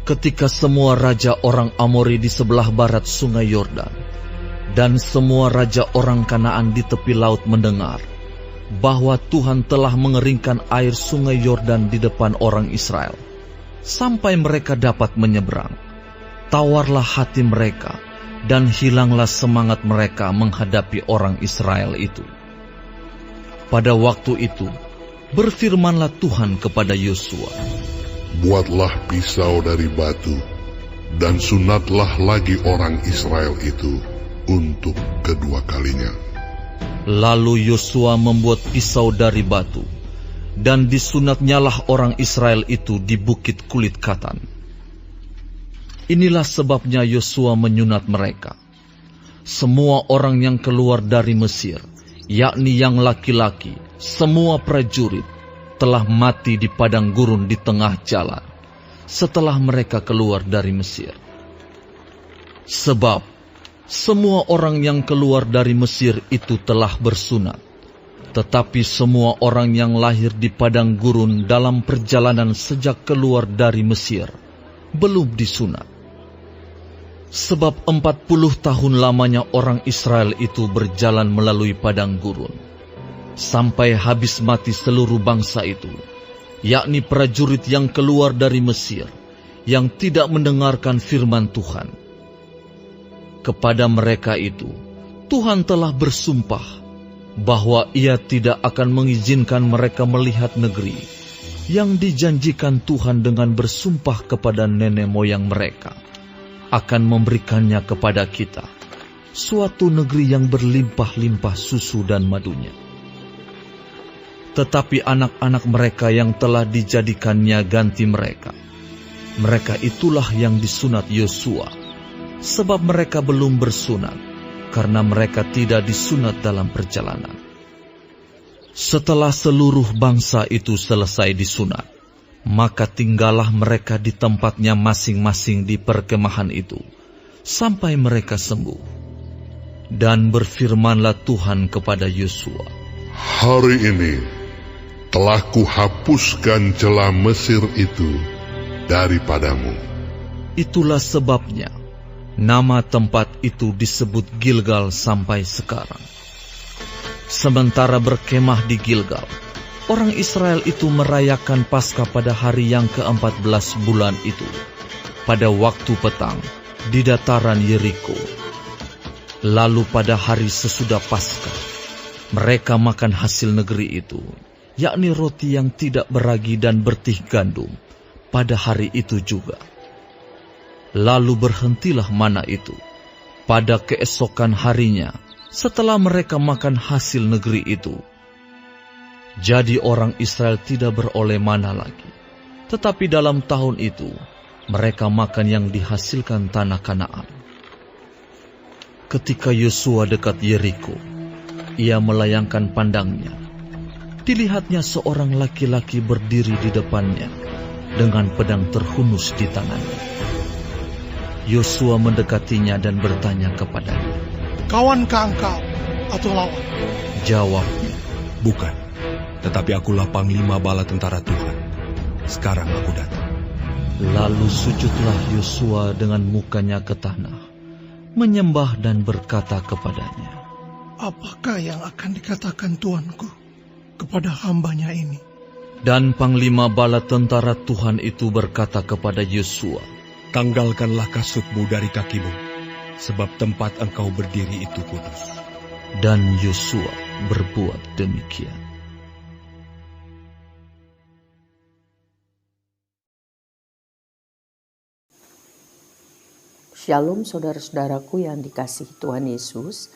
Ketika semua raja orang Amori di sebelah barat sungai Yordan dan semua raja orang Kanaan di tepi laut mendengar bahwa Tuhan telah mengeringkan air sungai Yordan di depan orang Israel, sampai mereka dapat menyeberang, tawarlah hati mereka dan hilanglah semangat mereka menghadapi orang Israel itu. Pada waktu itu, berfirmanlah Tuhan kepada Yosua, buatlah pisau dari batu, dan sunatlah lagi orang Israel itu untuk kedua kalinya. Lalu Yosua membuat pisau dari batu, dan disunatnyalah orang Israel itu di bukit kulit katan. Inilah sebabnya Yosua menyunat mereka. Semua orang yang keluar dari Mesir, yakni yang laki-laki, semua prajurit, telah mati di padang gurun di tengah jalan setelah mereka keluar dari Mesir. Sebab semua orang yang keluar dari Mesir itu telah bersunat, tetapi semua orang yang lahir di padang gurun dalam perjalanan sejak keluar dari Mesir belum disunat. Sebab 40 tahun lamanya orang Israel itu berjalan melalui padang gurun, sampai habis mati seluruh bangsa itu, yakni prajurit yang keluar dari Mesir, yang tidak mendengarkan firman Tuhan. Kepada mereka itu, Tuhan telah bersumpah bahwa Ia tidak akan mengizinkan mereka melihat negeri yang dijanjikan Tuhan dengan bersumpah kepada nenek moyang mereka, akan memberikannya kepada kita, suatu negeri yang berlimpah-limpah susu dan madunya. Tetapi anak-anak mereka yang telah dijadikannya ganti mereka, mereka itulah yang disunat Yosua, sebab mereka belum bersunat, karena mereka tidak disunat dalam perjalanan. Setelah seluruh bangsa itu selesai disunat, maka tinggallah mereka di tempatnya masing-masing di perkemahan itu, sampai mereka sembuh. Dan berfirmanlah Tuhan kepada Yosua, hari ini telah kuhapuskan celah Mesir itu daripadamu. Itulah sebabnya nama tempat itu disebut Gilgal sampai sekarang. Sementara berkemah di Gilgal, orang Israel itu merayakan Paskah pada hari yang ke-14 bulan itu, pada waktu petang, di dataran Yeriko. Lalu pada hari sesudah Paskah, mereka makan hasil negeri itu, yakni roti yang tidak beragi dan bertih gandum, pada hari itu juga. Lalu berhentilah mana itu. Pada keesokan harinya, setelah mereka makan hasil negeri itu, jadi orang Israel tidak beroleh mana lagi. Tetapi dalam tahun itu, mereka makan yang dihasilkan tanah Kanaan. Ketika Yosua dekat Yeriko, ia melayangkan pandangnya. Dilihatnya seorang laki-laki berdiri di depannya, dengan pedang terhunus di tangannya. Yosua mendekatinya dan bertanya kepadanya, kawankah engkau atau lawan? Jawabnya, bukan, tetapi akulah panglima bala tentara Tuhan. Sekarang aku datang. Lalu sujudlah Yosua dengan mukanya ke tanah, menyembah dan berkata kepadanya, apakah yang akan dikatakan Tuanku kepada hambanya ini? Dan panglima bala tentara Tuhan itu berkata kepada Yosua, tanggalkanlah kasutmu dari kakimu, sebab tempat engkau berdiri itu kudus. Dan Yosua berbuat demikian. Shalom saudara-saudaraku yang dikasihi Tuhan Yesus.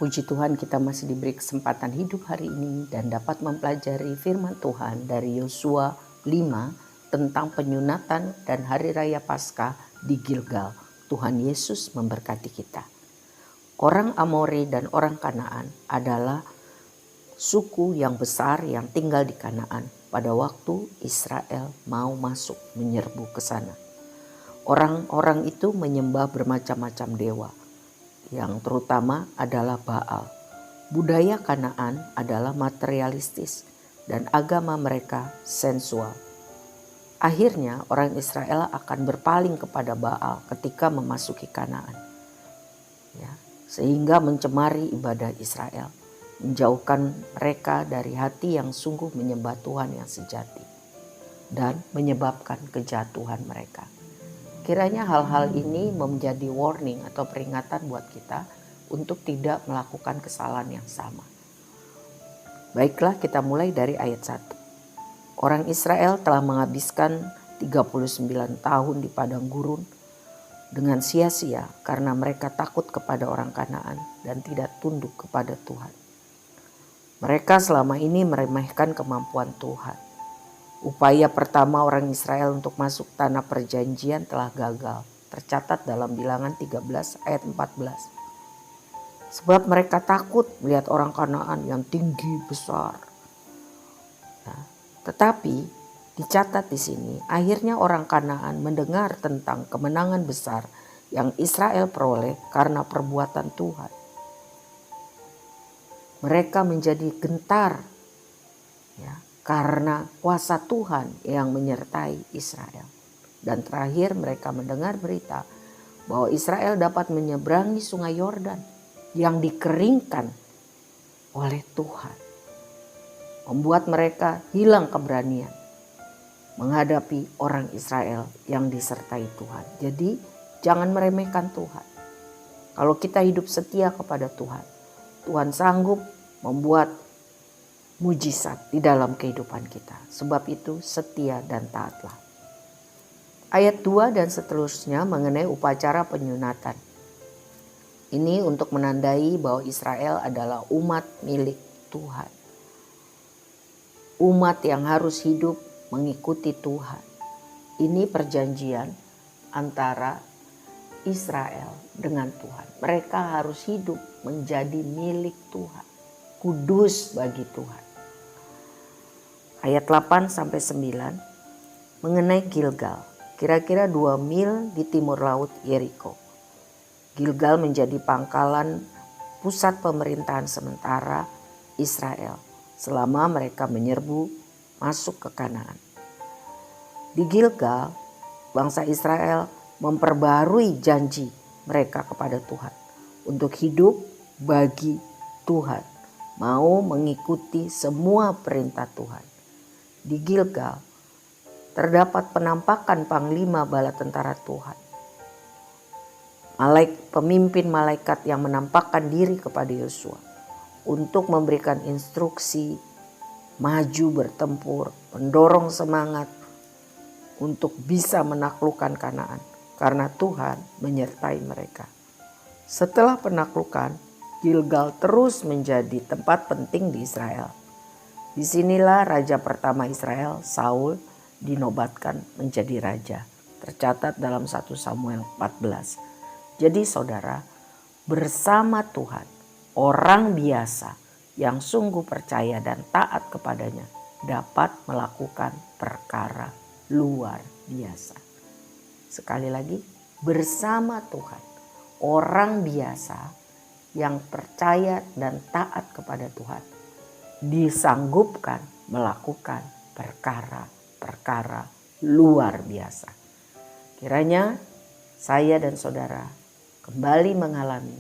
Puji Tuhan kita masih diberi kesempatan hidup hari ini dan dapat mempelajari firman Tuhan dari Yosua 5 tentang penyunatan dan hari raya Paskah di Gilgal. Tuhan Yesus memberkati kita. Orang Amori dan orang Kanaan adalah suku yang besar yang tinggal di Kanaan pada waktu Israel mau masuk menyerbu ke sana. Orang-orang itu menyembah bermacam-macam dewa, yang terutama adalah Baal. Budaya Kanaan adalah materialistis dan agama mereka sensual. Akhirnya orang Israel akan berpaling kepada Baal ketika memasuki Kanaan. Ya, sehingga mencemari ibadah Israel, menjauhkan mereka dari hati yang sungguh menyembah Tuhan yang sejati, dan menyebabkan kejatuhan mereka. Kiranya hal-hal ini menjadi warning atau peringatan buat kita untuk tidak melakukan kesalahan yang sama. Baiklah, kita mulai dari ayat 1. Orang Israel telah menghabiskan 39 tahun di padang gurun dengan sia-sia karena mereka takut kepada orang Kanaan dan tidak tunduk kepada Tuhan. Mereka selama ini meremehkan kemampuan Tuhan. Upaya pertama orang Israel untuk masuk tanah perjanjian telah gagal, tercatat dalam Bilangan 13 ayat 14. Sebab mereka takut melihat orang Kanaan yang tinggi besar. Nah, tetapi dicatat di sini, akhirnya orang Kanaan mendengar tentang kemenangan besar yang Israel peroleh karena perbuatan Tuhan. Mereka menjadi gentar, ya, karena kuasa Tuhan yang menyertai Israel. Dan terakhir mereka mendengar berita bahwa Israel dapat menyeberangi sungai Yordan yang dikeringkan oleh Tuhan. Membuat mereka hilang keberanian menghadapi orang Israel yang disertai Tuhan. Jadi jangan meremehkan Tuhan. Kalau kita hidup setia kepada Tuhan, Tuhan sanggup membuat mujizat di dalam kehidupan kita. Sebab itu setia dan taatlah. Ayat 2 dan seterusnya mengenai upacara penyunatan. Ini untuk menandai bahwa Israel adalah umat milik Tuhan. Umat yang harus hidup mengikuti Tuhan. Ini perjanjian antara Israel dengan Tuhan. Mereka harus hidup menjadi milik Tuhan. Kudus bagi Tuhan. Ayat 8 sampai 9 mengenai Gilgal, kira-kira 2 mil di timur laut Yeriko. Gilgal menjadi pangkalan pusat pemerintahan sementara Israel selama mereka menyerbu masuk ke Kanaan. Di Gilgal, bangsa Israel memperbarui janji mereka kepada Tuhan untuk hidup bagi Tuhan, mau mengikuti semua perintah Tuhan. Di Gilgal terdapat penampakan panglima bala tentara Tuhan. Pemimpin malaikat yang menampakkan diri kepada Yosua untuk memberikan instruksi, maju bertempur, mendorong semangat untuk bisa menaklukkan Kanaan karena Tuhan menyertai mereka. Setelah penaklukan, Gilgal terus menjadi tempat penting di Israel. Disinilah raja pertama Israel, Saul, dinobatkan menjadi raja. Tercatat dalam 1 Samuel 14. Jadi saudara, bersama Tuhan, orang biasa yang sungguh percaya dan taat kepadanya dapat melakukan perkara luar biasa. Sekali lagi, bersama Tuhan, orang biasa yang percaya dan taat kepada Tuhan disanggupkan melakukan perkara-perkara luar biasa. Kiranya saya dan saudara kembali mengalami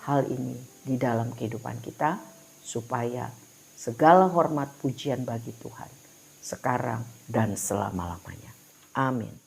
hal ini di dalam kehidupan kita, supaya segala hormat pujian bagi Tuhan sekarang dan selama-lamanya. Amin.